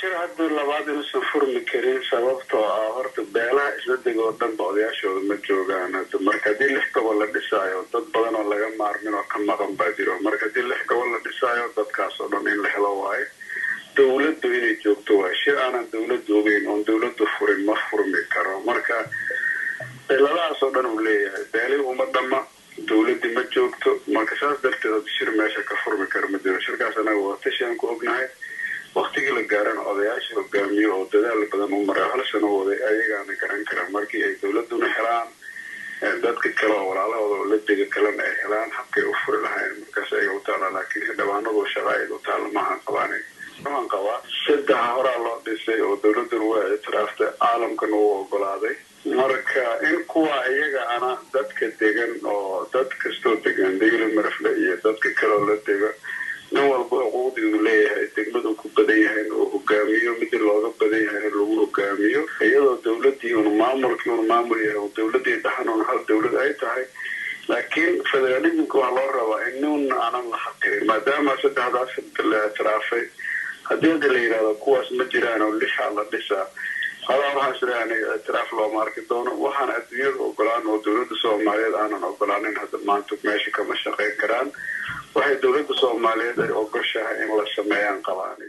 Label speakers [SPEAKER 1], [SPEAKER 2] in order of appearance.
[SPEAKER 1] shir hadda labaad inuu furmi karin sababtoo ah horta beelaha isla degoo dhan odayaashooda ma joogaan hadda marka hadii 6 gobol la dhisaayo dad badan oo laga maarmin oo ka maqan baa jiro marka hadii 6 gobol la dhisaayo dadkaas oo dhan in la helo waaye dawladdu inay joogto waa shir aan dawladdu ogeyn oo dawladdu furin ma furmi karo marka beelahaas oo dhan uu leeyahay beelay uma dhama dawladdu ma joogto marka saas darteed shir meesha ka furmi karo ma jiro shirkaas anaga waa tashan ku ognahay waqtiga la gaaran odayaasha hogaamiyo oo dadaal badan u maray hal sano waday ayagaana garan karaan markii ay dawladuna helaan dadka kale oo walaalahooda la dega kalena ay helaan habkay u furi lahayn markaas ay u taala laakiin dhawaanadu shaqaayadu u taala maahan qabaanay waxaan qabaa saddex hore loo dhisay oo dawladdu waa itiraaftay caalamkan uu ogolaaday marka in kuwa iyaga ana dadka degan oo dad kastoo degan deegaanka marfle iyo dadka kale oo la dega walba qoodigu leeyahay degmadu ku badan yahay oo hogaamiyo mid looga badan yahay lagu hogaamiyo iyadoo dawladii uu maamulaya oo dawladii dhaxan oo hal dawlad ay tahay laakiin federalismku waa loo rabaa inuu aanan la xaqirin maadaama saddexdaas la taraafay hadii la yiraahdo kuwaas ma jiraan oo lixaa la dhisaa waxaan isleeyahay taraaf loo marki doono waxaan adduunyada ogolaan oo dawladda Soomaaliyeed aanan ogolaanin hadda maanta meesha kama shaqeyn karaan waxay dawladda Soomaaliyeed ay ogoshahay in la sameeyaan qabaani